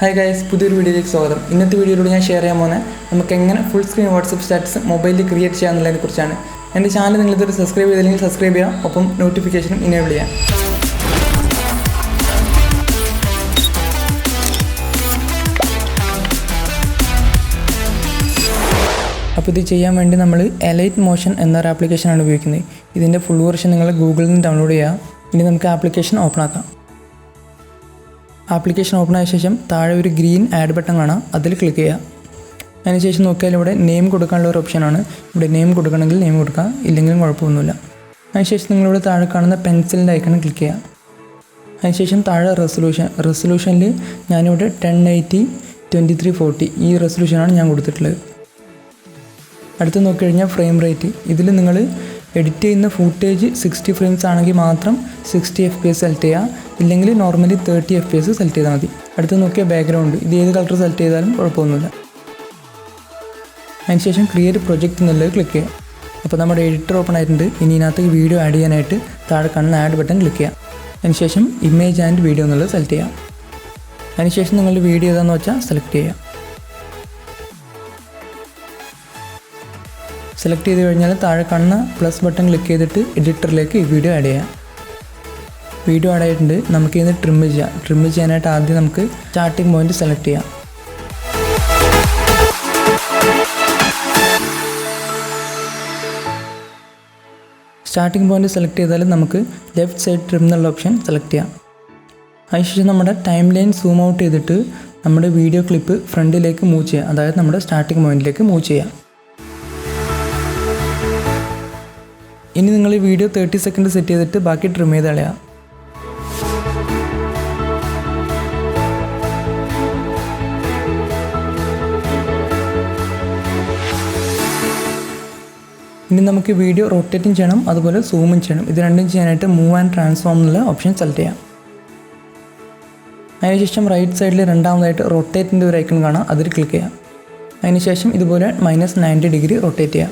Hi guys, പുതിയൊരു വീഡിയോയിലേക്ക് സ്വാഗതം. ഇന്നത്തെ വീഡിയോയിലൂടെ ഞാൻ ഷെയർ ചെയ്യാൻ പോകുന്നത് നമുക്ക് എങ്ങനെ ഫുൾ സ്ക്രീൻ വാട്സപ്പ് സ്റ്റാറ്റസ് മൊബൈലിൽ ക്രിയേറ്റ് ചെയ്യാമെന്നുള്ളതിനെ കുറിച്ചാണ്. എൻ്റെ ചാനൽ നിങ്ങളിതൊരു സബ്സ്ക്രൈബ് ചെയ്തില്ലെങ്കിൽ സബ്സ്ക്രൈബ് ചെയ്യാം, ഒപ്പം നോട്ടിഫിക്കേഷനും ഇനേബിൾ ചെയ്യാം. അപ്പോൾ ഇത് ചെയ്യാൻ വേണ്ടി നമ്മൾ എലൈറ്റ് മോഷൻ എന്നൊരു ആപ്ലിക്കേഷനാണ് ഉപയോഗിക്കുന്നത്. ഇതിൻ്റെ ഫുൾ വെർഷൻ നിങ്ങൾ ഗൂഗിളിൽ നിന്ന് ഡൗൺലോഡ് ചെയ്യുക. ഇനി നമുക്ക് ആപ്ലിക്കേഷൻ ഓപ്പൺ ആക്കാം. ആപ്ലിക്കേഷൻ ഓപ്പൺ ആയ ശേഷം താഴെ ഒരു ഗ്രീൻ ആഡ് ബട്ടൺ കാണാം, അതിൽ ക്ലിക്ക് ചെയ്യുക. അതിനുശേഷം നോക്കിയാൽ ഇവിടെ നെയിം കൊടുക്കാനുള്ള ഒരു ഓപ്ഷനാണ്. ഇവിടെ നെയിം കൊടുക്കണമെങ്കിൽ നെയിം കൊടുക്കുക, ഇല്ലെങ്കിലും കുഴപ്പമൊന്നുമില്ല. അതിനുശേഷം നിങ്ങളിവിടെ താഴെ കാണുന്ന പെൻസിലിൻ്റെ ഐക്കൺ ക്ലിക്ക് ചെയ്യുക. അതിനുശേഷം താഴെ റെസൊല്യൂഷനിൽ ഞാനിവിടെ 1080x2340 ഈ റെസൊല്യൂഷനാണ് ഞാൻ കൊടുത്തിട്ടുള്ളത്. അടുത്ത് നോക്കിക്കഴിഞ്ഞാൽ ഫ്രെയിം റേറ്റ്, ഇതിൽ നിങ്ങൾ എഡിറ്റ് ചെയ്യുന്ന ഫൂട്ടേജ് 60 ഫ്രെയിംസ് ആണെങ്കിൽ മാത്രം 60 FPS സെലക്ട് ചെയ്യുക, ഇല്ലെങ്കിൽ നോർമലി 30 FPS സെലക്ട് ചെയ്താൽ മതി. അടുത്ത് നോക്കിയാൽ ബാക്ക്ഗ്രൗണ്ട്, ഇത് ഏത് കളർ സെലക്ട് ചെയ്താലും കുഴപ്പമൊന്നുമില്ല. അതിനുശേഷം ക്രിയേറ്റ് പ്രൊജക്റ്റ് എന്നുള്ളത് ക്ലിക്ക് ചെയ്യുക. അപ്പോൾ നമ്മുടെ എഡിറ്റർ ഓപ്പൺ ആയിട്ടുണ്ട്. ഇനി ഇതിനകത്ത് വീഡിയോ ആഡ് ചെയ്യാനായിട്ട് താഴെ കാണുന്ന ആഡ് ബട്ടൺ ക്ലിക്ക് ചെയ്യുക. അതിനുശേഷം ഇമേജ് ആൻഡ് വീഡിയോ എന്നുള്ളത് സെലക്ട് ചെയ്യുക. അതിനുശേഷം നിങ്ങളുടെ വീഡിയോ ഏതാണെന്ന് വെച്ചാൽ സെലക്ട് ചെയ്യുക. സെലക്ട് ചെയ്ത് കഴിഞ്ഞാൽ താഴെ കാണുന്ന പ്ലസ് ബട്ടൺ ക്ലിക്ക് ചെയ്തിട്ട് എഡിറ്ററിലേക്ക് ഈ വീഡിയോ ആഡ് ചെയ്യാം. വീഡിയോ ആഡ് ആയിട്ടുണ്ട്. നമുക്കിത് ട്രിം ചെയ്യാം. ട്രിം ചെയ്യാനായിട്ട് ആദ്യം നമുക്ക് സ്റ്റാർട്ടിംഗ് പോയിന്റ് സെലക്ട് ചെയ്യാം. സ്റ്റാർട്ടിംഗ് പോയിന്റ് സെലക്ട് ചെയ്താൽ നമുക്ക് ലെഫ്റ്റ് സൈഡ് ട്രിം എന്നുള്ള ഓപ്ഷൻ സെലക്ട് ചെയ്യാം. അതിനുശേഷം നമ്മുടെ ടൈം ലൈൻ സൂം ഔട്ട് ചെയ്തിട്ട് നമ്മുടെ വീഡിയോ ക്ലിപ്പ് ഫ്രണ്ടിലേക്ക് മൂവ് ചെയ്യാം, അതായത് നമ്മുടെ സ്റ്റാർട്ടിംഗ് പോയിന്റിലേക്ക് മൂവ് ചെയ്യാം. ഇനി നിങ്ങൾ ഈ വീഡിയോ 30 സെക്കൻഡ് സെറ്റ് ചെയ്തിട്ട് ബാക്കി ട്രിം ചെയ്ത് കളയാം. ഇനി നമുക്ക് വീഡിയോ റൊട്ടേറ്റും ചെയ്യണം, അതുപോലെ സൂമും ചെയ്യണം. ഇത് രണ്ടും ചെയ്യാനായിട്ട് മൂവ് ആൻഡ് ട്രാൻസ്ഫോം എന്നുള്ള ഓപ്ഷൻ സെലക്ട് ചെയ്യാം. അതിനുശേഷം റൈറ്റ് സൈഡിൽ രണ്ടാമതായിട്ട് റൊട്ടേറ്റിൻ്റെ ഒരു ഐക്കൺ കാണാം, അതിൽ ക്ലിക്ക് ചെയ്യാം. അതിനുശേഷം ഇതുപോലെ -90 ഡിഗ്രി റൊട്ടേറ്റ് ചെയ്യാം.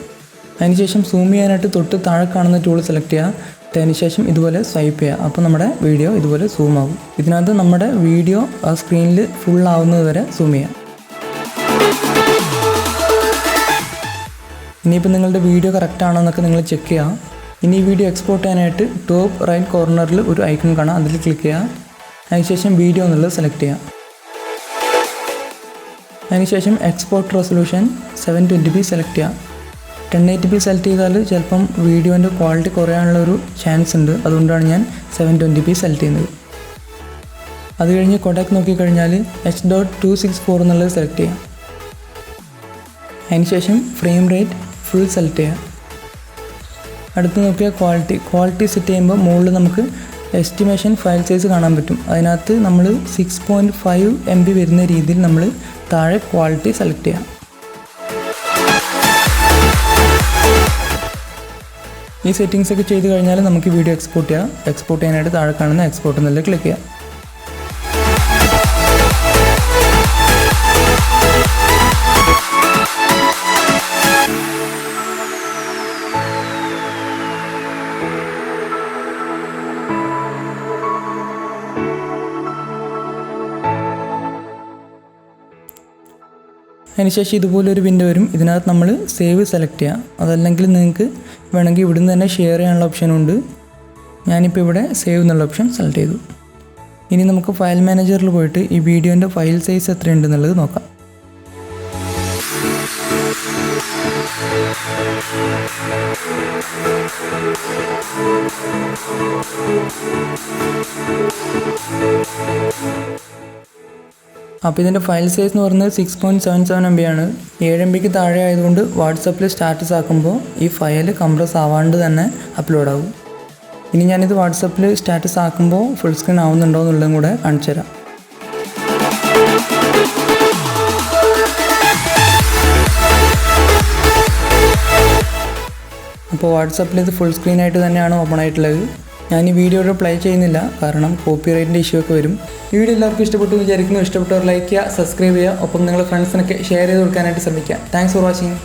അതിനുശേഷം സൂം ചെയ്യാനായിട്ട് തൊട്ട് താഴെ കാണുന്ന ടൂൾ സെലക്ട് ചെയ്യുക. അതിനുശേഷം ഇതുപോലെ സ്വൈപ്പ് ചെയ്യുക. അപ്പോൾ നമ്മുടെ വീഡിയോ ഇതുപോലെ സൂം ആകും. ഇതിനകത്ത് നമ്മുടെ വീഡിയോ ആ സ്ക്രീനിൽ ഫുൾ ആവുന്നത് വരെ സൂം ചെയ്യാം. ഇനിയിപ്പോൾ നിങ്ങളുടെ വീഡിയോ കറക്റ്റ് ആണോ എന്നൊക്കെ നിങ്ങൾ ചെക്ക് ചെയ്യുക. ഇനി ഈ വീഡിയോ എക്സ്പോർട്ട് ചെയ്യാനായിട്ട് ടോപ്പ് റൈറ്റ് കോർണറിൽ ഒരു ഐക്കൺ കാണാം, അതിൽ ക്ലിക്ക് ചെയ്യുക. അതിനുശേഷം വീഡിയോ എന്നുള്ളത് സെലക്ട് ചെയ്യുക. അതിനുശേഷം എക്സ്പോർട്ട് റെസൊല്യൂഷൻ 720p സെലക്ട് ചെയ്യുക. 1080p സെലക്ട് ചെയ്താൽ ചിലപ്പം വീഡിയോൻ്റെ ക്വാളിറ്റി കുറയാനുള്ളൊരു ചാൻസ് ഉണ്ട്, അതുകൊണ്ടാണ് ഞാൻ 720p സെലക്ട് ചെയ്യുന്നത്. അത് കഴിഞ്ഞ് കൊഡാക്ക് നോക്കിക്കഴിഞ്ഞാൽ H.264 എന്നുള്ളത് സെലക്ട് ചെയ്യാം. അതിനുശേഷം ഫ്രെയിം റേറ്റ് ഫുൾ സെലക്ട് ചെയ്യാം. അടുത്ത് നോക്കിയാൽ ക്വാളിറ്റി സെറ്റ് ചെയ്യുമ്പോൾ മുകളിൽ നമുക്ക് എസ്റ്റിമേഷൻ ഫയൽ സൈസ് കാണാൻ പറ്റും. അതിനകത്ത് നമ്മൾ 6.5 MB വരുന്ന രീതിയിൽ നമ്മൾ താഴെ ക്വാളിറ്റി സെലക്ട് ചെയ്യാം. ഈ സെറ്റിങ്സ് ഒക്കെ ചെയ്ത് കഴിഞ്ഞാൽ നമുക്ക് വീഡിയോ എക്സ്പോർട്ട് ചെയ്യാം. എക്സ്പോർട്ട് ചെയ്യാനായിട്ട് താഴെ കാണുന്ന എക്സ്പോർട്ട് എന്നുള്ളത് ക്ലിക്ക് ചെയ്യാം. അതിനുശേഷം ഇതുപോലൊരു വിൻഡോ വരും. ഇതിനകത്ത് നമ്മൾ സേവ് സെലക്ട് ചെയ്യാം. അതല്ലെങ്കിൽ നിങ്ങൾക്ക് വേണമെങ്കിൽ ഇവിടുന്ന് തന്നെ ഷെയർ ചെയ്യാനുള്ള ഓപ്ഷനുണ്ട്. ഞാനിപ്പോൾ ഇവിടെ സേവ് എന്നുള്ള ഓപ്ഷൻ സെലക്ട് ചെയ്തു. ഇനി നമുക്ക് ഫയൽ മാനേജറിൽ പോയിട്ട് ഈ വീഡിയോൻ്റെ ഫയൽ സൈസ് എത്രയുണ്ടെന്നുള്ളത് നോക്കാം. അപ്പോൾ ഇതിൻ്റെ ഫയൽ സൈസ് എന്ന് പറയുന്നത് 6.77 MB ആണ്. 7 MBക്ക് താഴെ ആയതുകൊണ്ട് വാട്സപ്പിൽ സ്റ്റാറ്റസ് ആക്കുമ്പോൾ ഈ ഫയൽ കംപ്രസ് ആവാണ്ട് തന്നെ അപ്ലോഡ് ആകും. ഇനി ഞാനിത് വാട്സപ്പിൽ സ്റ്റാറ്റസ് ആക്കുമ്പോൾ ഫുൾ സ്ക്രീൻ ആവുന്നുണ്ടോ എന്നുള്ളതും കൂടെ കാണിച്ചു തരാം. അപ്പോൾ വാട്സപ്പിൽ ഇത് ഫുൾ സ്ക്രീനായിട്ട് തന്നെയാണ് ഓപ്പൺ ആയിട്ടുള്ളത്. ഞാൻ ഈ വീഡിയോ പ്ലേ ചെയ്യുന്നില്ല, കാരണം കോപ്പിറൈറ്റിൻ്റെ ഇഷ്യൂ ഒക്കെ വരും. ഈ വീഡിയോ എല്ലാവർക്കും ഇഷ്ടപ്പെട്ടു എന്ന് വിചാരിക്കുന്നു. ഇഷ്ടപ്പെട്ടവർ ലൈക്ക് ചെയ്യുക, സബ്സ്ക്രൈബ് ചെയ്യുക, ഒപ്പം നിങ്ങളുടെ ഫ്രണ്ട്സിനൊക്കെ ഷെയർ ചെയ്ത് കൊടുക്കാനായിട്ട് ശ്രമിക്കുക. Thanks for watching.